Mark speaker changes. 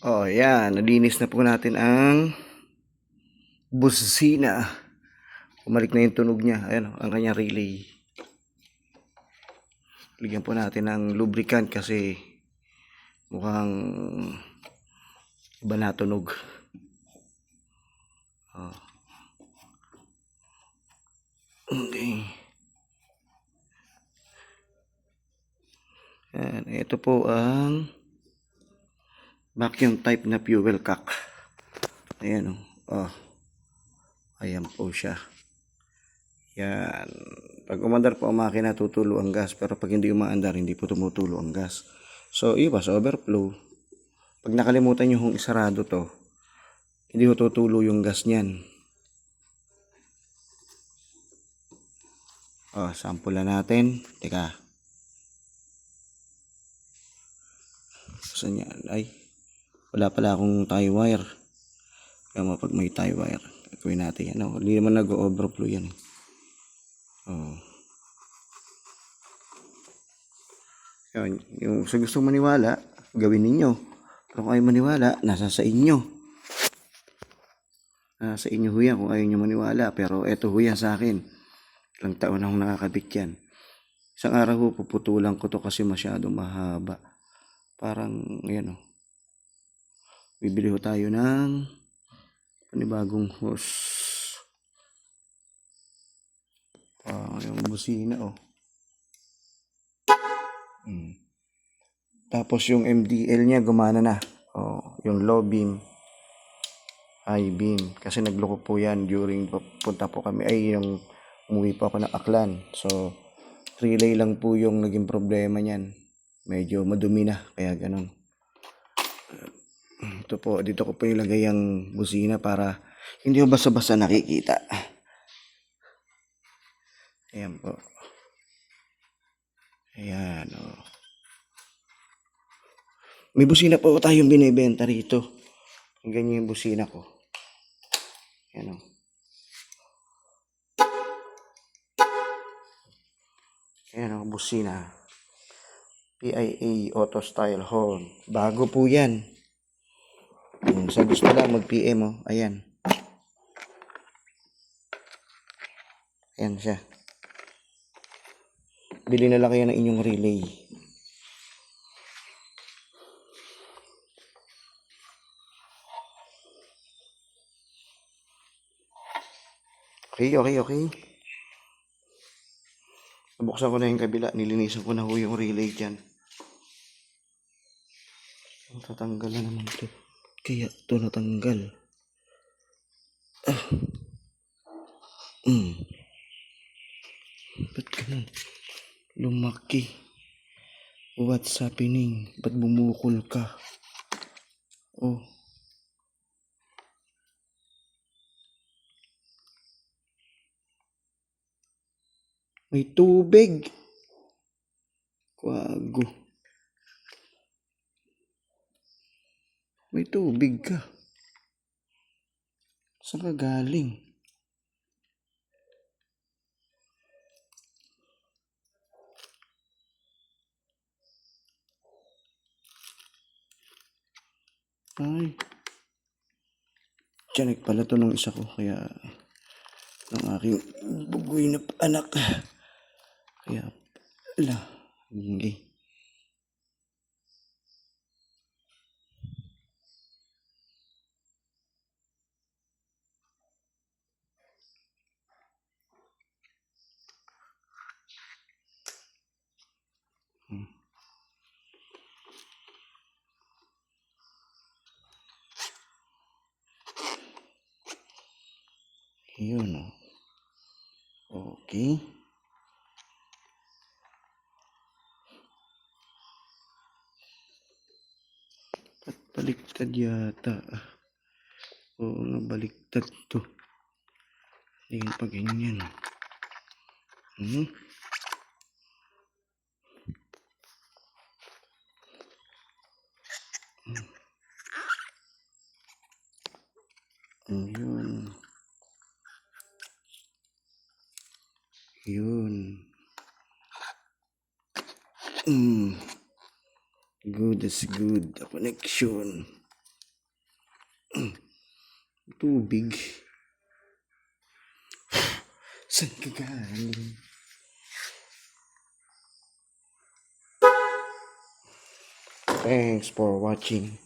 Speaker 1: Oh, yan. Nalinis na po natin ang busina. Bumalik na yung tunog niya. Ayan, ang kanyang relay. Ligyan po natin ng lubricant kasi mukhang iba na tunog. Oh. Okay. Yan. Ito po ang vacuum type na fuel cock. Ayan o. Oh. Ayan po siya. Yan. Pag umandar po ang makina, tutulo ang gas. Pero pag hindi umaandar, hindi po tumutulo ang gas. So, iwas overflow. Pag nakalimutan nyo kung isarado to, hindi ho tutulo yung gas niyan. Oh, sample na natin. Teka. Saan yan? Ay, wala pala akong tie wire. Kaya pag may tie wire, gawin natin yan. Oh, hindi naman nag-overflow yan. Oh. Yun, yung sa gustong maniwala, gawin ninyo. Pero kung ayaw maniwala, nasa sa inyo. Nasa inyo ho yan kung ayaw nyo maniwala. Pero eto ho yan sa akin. Ilang taon akong nakakabit yan. Isang araw ho, puputulan ko to kasi masyadong mahaba. Parang, ayan o. Bibili ho tayo ng panibagong hose. Yung busina o. Tapos yung MDL niya gumana na. Oh, yung low beam, high beam. Kasi nagloko po yan during punta po kami. Ay, yung umuwi po ako ng Aklan. So, relay lang po yung naging problema niyan. Medyo madumi na. Kaya ganun. Ito po, dito ko po ilagay ang busina para hindi ko basta-basta nakikita. Ayan po. Ayan o. Oh. May busina po tayong binibenta rito. Ganyan yung busina ko. Ayan o. Ayan o, busina. PIA Auto Style Horn. Bago po yan. Sa gusto lang mag-PM o. Ayan. Ayan siya. Bili na lang kayo ng inyong relay. Okay. Nabuksan ko na yung kabila. Nilinisan ko na ho yung relay dyan. Tatanggal na naman ito. Kaya ito natanggal. Ba't ganun? Lumaki. What's happening? Ba't bumukol ka? Oh. May tubig. Kwago. May tubig ka. Saan ka galing? Ay. Tiyanik pala to nung isa ko. Kaya ng aking bugoy na anak. Kaya ala. Hindi. Yun o. Okay. At baliktad yata. Oo nga, baliktad to. Tingin pa ganyan. Yun. Good as good. The connection. Tubig. Saan ka galing? Thanks for watching.